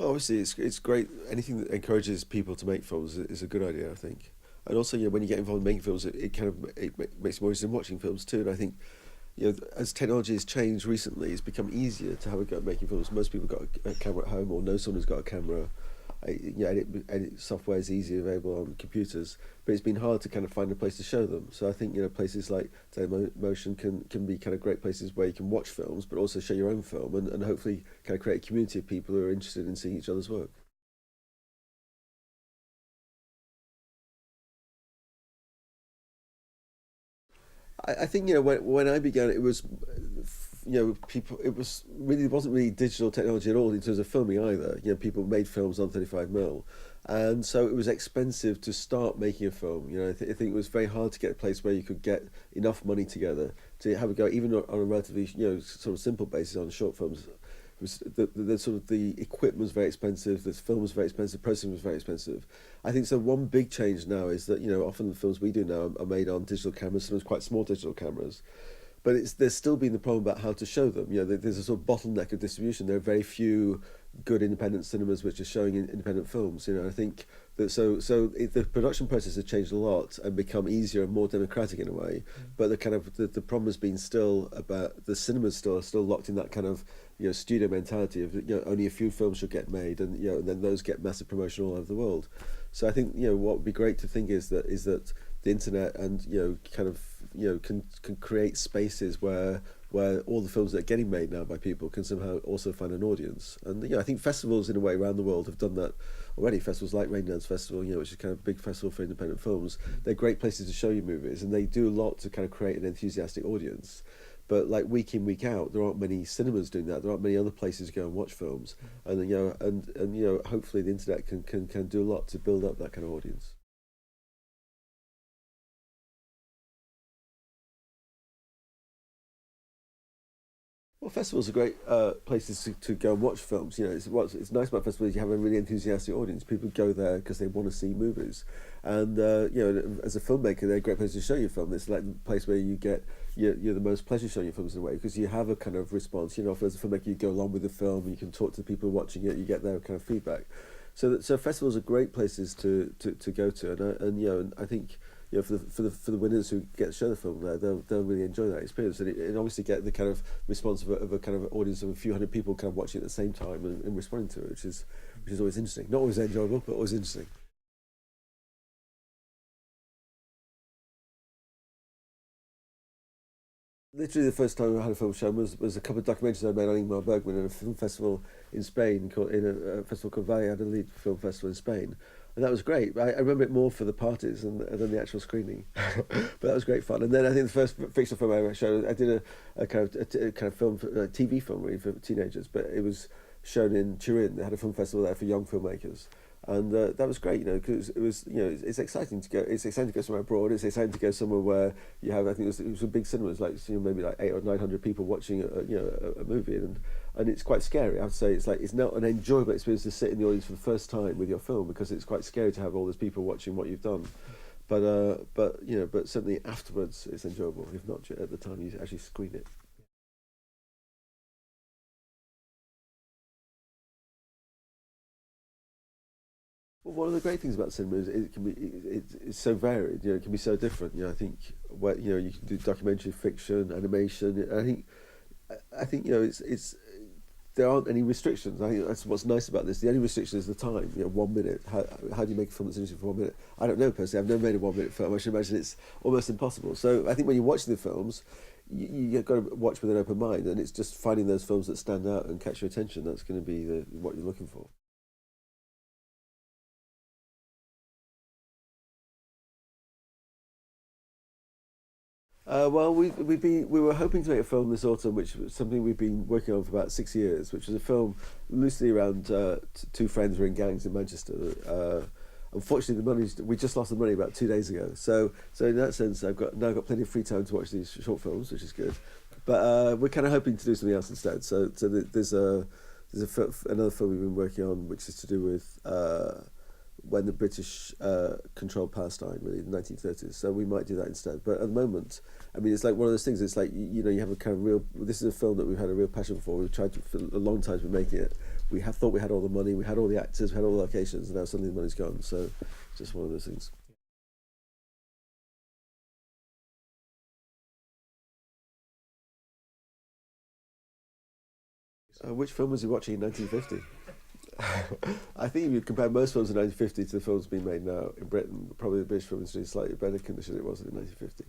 Well, obviously, it's great. Anything that encourages people to make films is a good idea, I think. And also, when you get involved in making films, it kind of makes you more interested in watching films too. And I think, as technology has changed recently, it's become easier to have a go at making films. Most people got a camera at home, or know someone who's got a camera. Edit software is easily available on computers, but it's been hard to kind of find a place to show them. So I think places like Dailymotion can be kind of great places where you can watch films, but also show your own film, and hopefully kind of create a community of people who are interested in seeing each other's work. I think when I began, it was people. It was really it wasn't really digital technology at all in terms of filming either. People made films on 35mm, and so it was expensive to start making a film. I think it was very hard to get a place where you could get enough money together to have a go, even on a relatively sort of simple basis on short films. It was the sort of the equipment was very expensive, the film was very expensive, processing was very expensive. I think so. One big change now is that often the films we do now are made on digital cameras, sometimes quite small digital cameras, but there's still been the problem about how to show them. There's a sort of bottleneck of distribution. There are very few good independent cinemas which are showing independent films. I think that the production process has changed a lot and become easier and more democratic in a way. But the problem has been still about the cinemas still locked in that kind of studio mentality of only a few films should get made, and then those get massive promotion all over the world. So I think what would be great to think is that the internet and can create spaces where all the films that are getting made now by people can somehow also find an audience. And I think festivals in a way around the world have done that already. Festivals like Raindance Festival, which is kind of a big festival for independent films, they're great places to show you movies, and they do a lot to kind of create an enthusiastic audience. But like week in, week out, there aren't many cinemas doing that. There aren't many other places to go and watch films, and hopefully the internet can do a lot to build up that kind of audience. Well, festivals are great places to go and watch films. It's nice about festivals. You have a really enthusiastic audience. People go there because they want to see movies, and as a filmmaker, they're a great place to show your film. It's like the place where you get you're the most pleasure showing your films in a way, because you have a kind of response. If as a filmmaker you go along with the film, you can talk to the people watching it. You get their kind of feedback. So festivals are great places to go to, and I think for the winners who get to show the film there, they'll really enjoy that experience, and obviously get the kind of response of a kind of audience of a few hundred people kind of watching at the same time and responding to it, which is always interesting. Not always enjoyable, but always interesting. Literally, the first time I had a film shown was a couple of documentaries I made on Ingmar Bergman at a film festival in Spain, in a festival called Valladolid Film Festival in Spain. And that was great. I remember it more for the parties than the actual screening, but that was great fun. And then I think the first fictional film I ever showed, I did a kind of film, a TV film really for teenagers, but it was shown in Turin. They had a film festival there for young filmmakers, and that was great. Because it was it's exciting to go. It's exciting to go somewhere abroad. It's exciting to go somewhere where you have. I think it was a big cinemas, like maybe like 800 or 900 people watching a movie, and it's quite scary. I have to say, it's not an enjoyable experience to sit in the audience for the first time with your film, because it's quite scary to have all those people watching what you've done. But certainly afterwards it's enjoyable. If not at the time you actually screen it. Well, one of the great things about cinema is it can be it's so varied. It can be so different. I think what you can do documentary, fiction, animation. I think it's there aren't any restrictions. I think that's what's nice about this. The only restriction is the time. 1 minute. How do you make a film that's interesting for 1 minute? I don't know personally. I've never made a 1 minute film. I should imagine it's almost impossible. So I think when you're watching the films, you've got to watch with an open mind, and it's just finding those films that stand out and catch your attention. That's going to be what you're looking for. Well, we were hoping to make a film this autumn, which was something we've been working on for about 6 years, which was a film loosely around two friends who were in gangs in Manchester. Unfortunately, we just lost the money about 2 days ago. So in that sense, I've now got plenty of free time to watch these short films, which is good. But we're kind of hoping to do something else instead. There's another film we've been working on, which is to do with when the British controlled Palestine, really, in the 1930s. So we might do that instead. But at the moment, I mean, it's like one of those things. It's like you have a kind of real. This is a film that we've had a real passion for. We've tried for a long time to be making it. We have thought we had all the money, we had all the actors, we had all the locations, and now suddenly the money's gone. So it's just one of those things. Which film was he watching in 1950? I think if you compare most films in 1950 to the films being made now in Britain, probably the British film industry is slightly better condition than it was in 1950.